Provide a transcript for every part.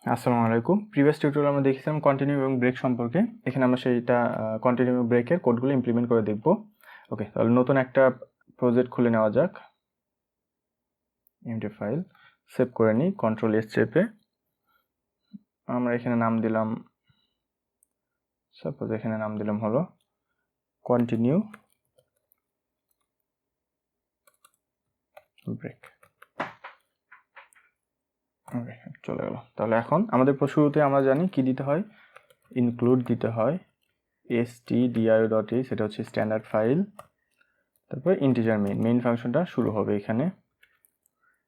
আসসালামু আলাইকুম। প্রিভিয়াস টিউটোরিয়ালে আমরা দেখেছিলাম কন্টিনিউ এবং ব্রেক সম্পর্কে। এখানে আমরা সেইটা কন্টিনিউ এবং ব্রেকের কোডগুলো ইমপ্লিমেন্ট করে দেখব। ওকে, তাহলে নতুন একটা প্রজেক্ট খুলে নেওয়া যাক। এমটি ফাইল সেভ করে নিই, কন্ট্রোল এস চেপে আমরা এখানে নাম দিলাম, সাপোজ এখানে নাম দিলাম হলো কন্টিনিউ ব্রেক। ওকে, চলে গেল। তাহলে এখন আমাদের শুরুতে আমরা জানি কি দিতে হয়, ইনক্লুড দিতে হয় stdio.h, সেটা হচ্ছে স্ট্যান্ডার্ড ফাইল। তারপর ইন্টিজার মেইন ফাংশনটা শুরু হবে এখানে।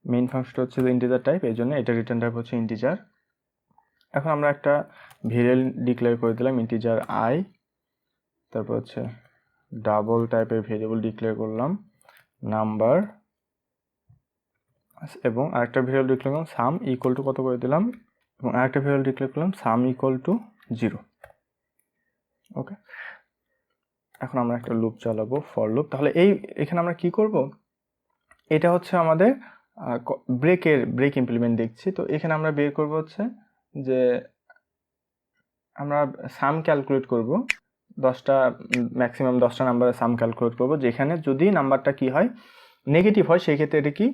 মেইন ফাংশনটা হচ্ছে ইন্টিজার টাইপ, এই জন্য এটা রিটার্ন টাইপ হচ্ছে ইন্টিজার। এখন আমরা একটা ভেরিয়েবল ডিক্লেয়ার করে দিলাম ইন্টিজার আই, তারপর হচ্ছে ডাবল টাইপের ভেরিয়েবল ডিক্লেয়ার করলাম নাম্বার, এবং আরেকটা ভেরিয়েবল ডিক্লেয়ার করলাম সাম ইকুয়াল টু কত করে দিলাম, এবং আরেকটা ভেরিয়েবল ডিক্লেয়ার করলাম সাম ইকুয়াল টু 0। ওকে, এখন আমরা একটা লুপ চালাবো, ফর লুপ। তাহলে এখানে আমরা কি করব, এটা হচ্ছে আমাদের ব্রেক ইমপ্লিমেন্ট দেখছি। তো এখানে আমরা বের করব হচ্ছে যে আমরা সাম ক্যালকুলেট করব, 10টা ম্যাক্সিমাম 10টা নাম্বারের সাম ক্যালকুলেট করব, যেখানে যদি নাম্বারটা কি হয় নেগেটিভ হয় সেই ক্ষেত্রে এটা কি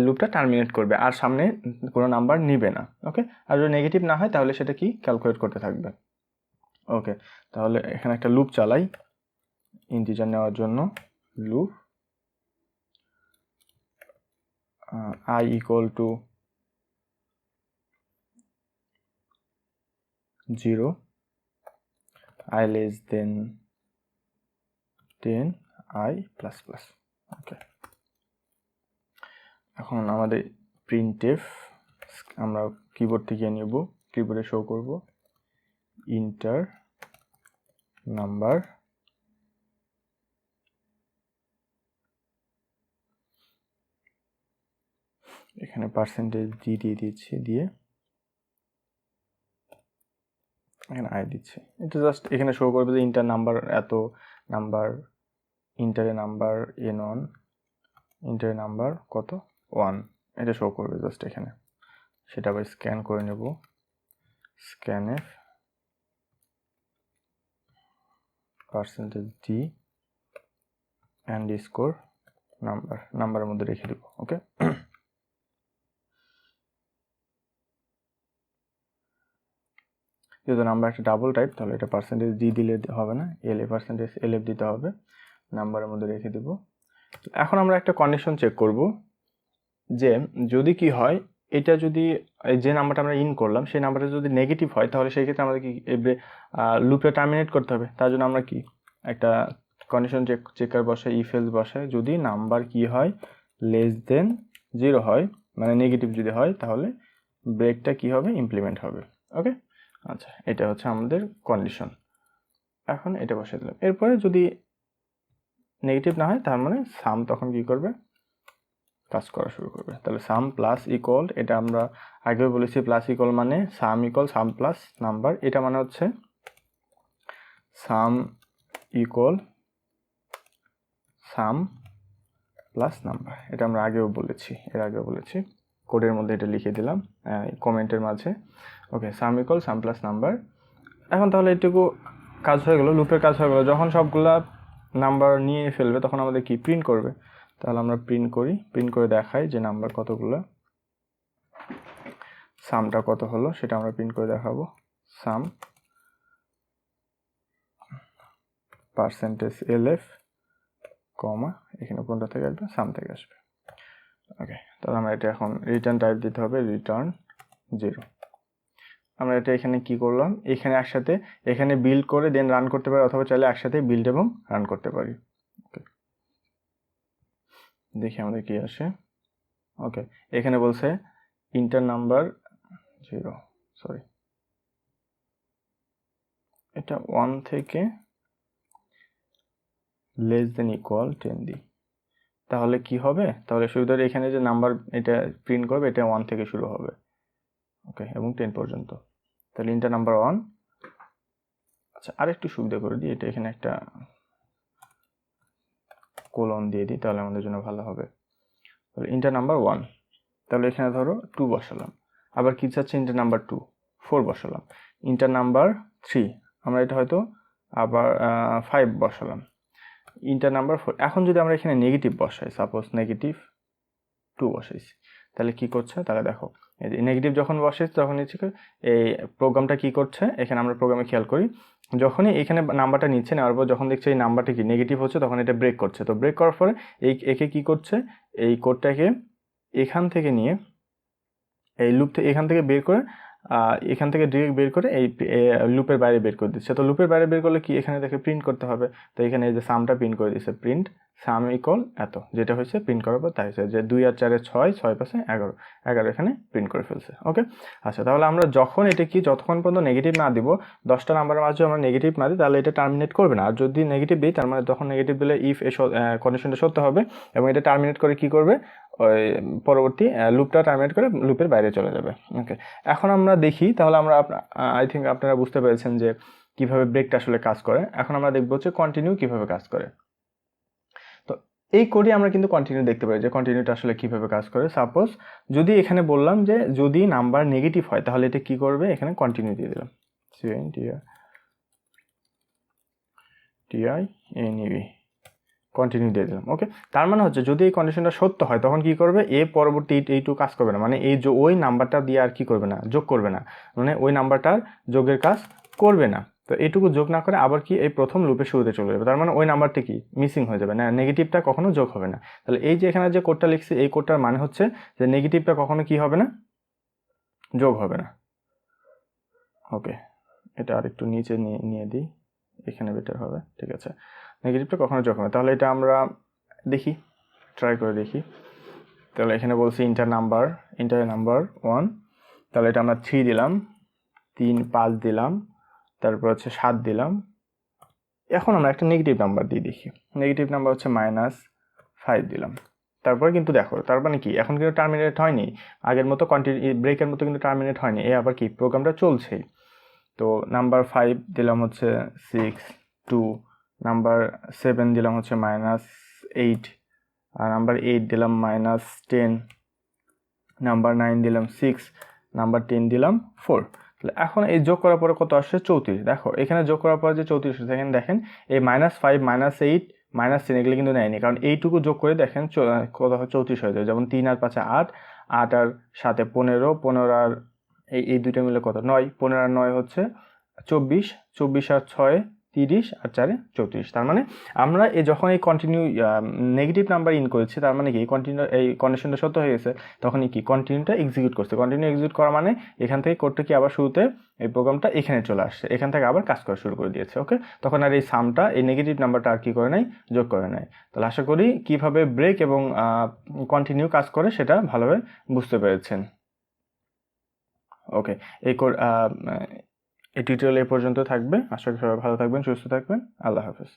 লুপটা টার্মিনেট করবে আর সামনে কোনো নাম্বার নিবে না। ওকে, আর যদি নেগেটিভ না হয় তাহলে সেটা কি ক্যালকুলেট করতে থাকবে। ওকে, তাহলে এখানে একটা লুপ চালাই ইন্টিজার নেওয়ার জন্য। Loop I equal to 0, I less than 10, I plus plus. ওকে, এখন আমাদের printf আমরা কিবোর্ড থেকে নেব, কিবোর্ডে শো করব ইন্টার নাম্বার, এখানে পার্সেন্টেজ ডি দিয়ে দিচ্ছি, দিয়ে এখানে আই দিচ্ছি। এটা জাস্ট এখানে শো করবে যে ইন্টার নাম্বার এত নাম্বার, ইন্টারের নাম্বার n1, ইন্টারের নাম্বার কত 1, এটা শো করবে জাস্ট এখানে। সেটা আবার স্ক্যান করে নেব, scanf percentage D and score নাম্বারের মধ্যে রেখে দেব। ওকে, যেহেতু নাম্বার একটা ডাবল টাইপ তাহলে এটা পার্সেন্টেজ ডি দিলে হবে না, পার্সেন্টেজ এলএফ দিতে হবে, নাম্বারের মধ্যে রেখে দেব। এখন আমরা একটা কন্ডিশন চেক করব যে যদি কি হয়, এটা যদি যে নাম্বারটা আমরা ইন করলাম সেই নাম্বারটা যদি নেগেটিভ হয় তাহলে সেই ক্ষেত্রে আমাদের কি লুপটা টার্মিনেট করতে হবে। তার জন্য আমরা কি একটা কন্ডিশন চেকার বসাই, ইফ এলস বসাই, যদি নাম্বার কি হয় লেস দেন 0 হয়, মানে নেগেটিভ যদি হয়, তাহলে ব্রেকটা কি হবে ইমপ্লিমেন্ট হবে। ওকে, আচ্ছা, এটা হচ্ছে আমাদের কন্ডিশন। এখন এটা বসাই দিলাম। এরপরে যদি নেগেটিভ না হয় তার মানে সাম তখন কি করবে, কাজ করা শুরু করবে। তাহলে সাম প্লাস ইকুয়াল, এটা আমরা আগেও বলেছি প্লাস ইকুয়াল মানে সাম ইকুয়াল সাম প্লাস নাম্বার, এটা মানে হচ্ছে সাম ইকুয়াল সাম প্লাস নাম্বার, এটা আমরা আগেও বলেছি, কোডের মধ্যে এটা লিখে দিলাম কমেন্টের মাঝে। Okay, sum equal sum plus number. এখন তাহলে এটুকু কাজ হয়ে গেল, লুপের কাজ হয়ে গেল। যখন সবগুলা নাম্বার নিয়ে ফেলবে তখন আমাদের কি প্রিন্ট করবে, তাহলে আমরা প্রিন্ট করি, প্রিন্ট করে দেখাই যে নাম্বার কতগুলো, সামটা কত হলো সেটা আমরা প্রিন্ট করে দেখাবো। সাম পার্সেন্টেজ এলএফ কমা, এখানে কোনটা থেকে আসবে, সাম থেকে আসবে। ওকে, তাহলে আমরা এটা এখন রিটার্ন টাইপ দিতে হবে, রিটার্ন 0। আমরা এটা এখানে কি করলাম, এখানে একসাথে এখানে বিল্ড করে দেন রান করতে পারি, অথবা চাইলে একসাথে বিল্ড এবং রান করতে পারি। ওকে, দেখি আমাদের কি আসে। ওকে, এখানে বলছে ইন্টার নাম্বার 0, সরি এটা 1 থেকে লেস দেন ইকুয়াল 10 দিই, তাহলে কি হবে, তাহলে শুধু এখানে যে নাম্বার এটা প্রিন্ট করবে এটা 1 থেকে শুরু হবে। ওকে, এবং 10 পর্যন্ত, তাহলে ইন্টার নাম্বার 1। আচ্ছা, আরেকটু সুবিধা করে দিই, এটা এখানে একটা কোলন দিয়ে দিই, তাহলে আমাদের জন্য ভালো হবে। তাহলে ইন্টার নাম্বার 1, তাহলে এখানে ধরো 2 বসালাম। আবার কি চাচ্ছে, ইন্টার নাম্বার 2, 4 বসালাম, ইন্টার নাম্বার 3 আমরা এটা হয়তো আবার 5 বসালাম, ইন্টার নাম্বার 4। এখন যদি আমরা এখানে নেগেটিভ বসাই, সাপোজ নেগেটিভ 2 বসাইছি, তাহলে কি করছে, তাহলে দেখো এই যে নেগেটিভ যখন বসাইছি তখন হচ্ছে এই প্রোগ্রামটা কি করছে, এখানে আমরা প্রোগ্রামে খেয়াল করি যখনই এখানে নাম্বারটা নিচ্ছে, নেওয়ার পর যখন দেখছে এই নাম্বারটা কি নেগেটিভ হচ্ছে তখন এটা ব্রেক করছে। তো ব্রেক করার পরে একে কি করছে, এই কোডটাকে এখান থেকে নিয়ে এই লুপ থেকে এখান থেকে বের করে এখান থেকে ডিরেক্ট বের করে এই লুপের বাইরে বের করে দিচ্ছে। তো লুপের বাইরে বের করলে কি এখানে দেখে প্রিন্ট করতে হবে, তো এখানে এই যে সামটা প্রিন্ট করে দিচ্ছে, প্রিন্ট সাম ইকুয়াল এত, যেটা হয়েছে প্রিন্ট করার পর তাই হয়েছে যে 2 আর 4 6, 6 5 11, 11 এখানে প্রিন্ট করে ফেলছে। ওকে, আচ্ছা তাহলে আমরা যখন এটা কি যতক্ষণ পর্যন্ত নেগেটিভ না দিব, 10টা নাম্বারের মাঝে আমরা নেগেটিভ না দিই তাহলে এটা টার্মিনেট করবে না। আর যদি নেগেটিভ দিই তার মানে তখন নেগেটিভ দিলে ইফ এই কন্ডিশনটা সত্য হবে এবং এটা টার্মিনেট করে কি করবে, ওই পরবর্তী লুপটা টার্মিনেট করে লুপের বাইরে চলে যাবে। ওকে, এখন আমরা দেখি তাহলে আমরা আই থিঙ্ক আপনারা বুঝতে পেরেছেন যে কিভাবে ব্রেকটা আসলে কাজ করে। এখন আমরা দেখবো যে কন্টিনিউ কিভাবে কাজ করে। তো এই কোডে আমরা কিন্তু কন্টিনিউ দেখতে পাই যে কন্টিনিউটা আসলে কিভাবে কাজ করে। সাপোজ যদি এখানে বললাম যে যদি নাম্বার নেগেটিভ হয় তাহলে এটা কি করবে, এখানে কন্টিনিউ দিয়ে দিলাম, CONTINUE কন্টিনিউ দিয়ে দিলাম। ওকে, তার মানে হচ্ছে যদি এই কন্ডিশনটা সত্য হয় তখন কি করবে, এ পরবর্তী এইটু কাজ করবে না, মানে এই ওই নাম্বারটা দিয়ে আর কি করবে না, যোগ করবে না, মানে ওই নাম্বারটার যোগের কাজ করবে না। তো এইটুকু যোগ না করে আবার কি এই প্রথম লুপের শুরুতে চলে যাবে, তার মানে ওই নাম্বারটা কি মিসিং হয়ে যাবে না, নেগেটিভটা কখনো যোগ হবে না। তাহলে এই যে এখানে যে কোডটা লিখছি এই কোডটার মানে হচ্ছে যে নেগেটিভটা কখনো কি হবে না, যোগ হবে না। ওকে, এটা আর একটু নিচে নিয়ে দিই, এখানে বেটার হবে। ঠিক আছে, নেগেটিভটা কখনো যোগ হবে। তাহলে এটা আমরা দেখি, ট্রাই করে দেখি। তাহলে এখানে বলছি ইন্টার নাম্বার 1, তাহলে এটা আমরা 3 দিলাম, 3 5 দিলাম, তারপর হচ্ছে 7 দিলাম। এখন আমরা একটা নেগেটিভ নাম্বার দিয়ে দেখি, নেগেটিভ নাম্বার হচ্ছে -5 দিলাম। তারপরে কিন্তু দেখো তার মানে কি এখন কিন্তু টার্মিনেট হয়নি, আগের মতো কন্টিনিউ ব্রেকের মতো কিন্তু টার্মিনেট হয়নি, এ আবার কি প্রোগ্রামটা চলছেই। তো নাম্বার 5 দিলাম হচ্ছে 6 2, নাম্বার 7 দিলাম হচ্ছে -8, আর নাম্বার 8 দিলাম -10, নাম্বার 9 দিলাম 6, নাম্বার 10 দিলাম 4। তাহলে এখন এই যোগ করার পরে কত আসছে, 34। দেখো এখানে যোগ করার পরে যে 34 আসছে, এখানে দেখেন এই -5 -8 -10 এগুলো কিন্তু নেয়নি, কারণ এইটুকু যোগ করে দেখেন কত হয়, 34 হয়ে যায়। যেমন 3 আর 5 8, 8 আর 7 15, 15 আর এই দুইটা মিলে কত 9, 15 আর 9 হচ্ছে 24, 24 আর 6 30, আর 4 34। তার মানে আমরা যখন এই কন্টিনিউ নেগেটিভ নাম্বার ইন করেছি তার মানে কি কন্টিনিউ এই কন্ডিশনটা সত্য হয়ে গেছে, তখনই কি কন্টিনিউটা এক্সিকিউট করছে। কন্টিনিউ এক্সিকিউট করা মানে এখান থেকে কোডটা কি আবার শুরুতে এই প্রোগ্রামটা এখানে চলে আসছে, এখান থেকে আবার কাজ করা শুরু করে দিয়েছে। ওকে, তখন আর এই সামটা এই নেগেটিভ নাম্বারটা আর কি করে নাই, যোগ করে নাই। তাহলে আশা করি কিভাবে ব্রেক এবং কন্টিনিউ কাজ করে সেটা ভালোভাবে বুঝতে পেরেছেন। ওকে, এই টিউটোরিয়াল এই পর্যন্ত থাকবে। আশা করি সবাই ভালো থাকবেন, সুস্থ থাকবেন। আল্লাহ হাফেজ।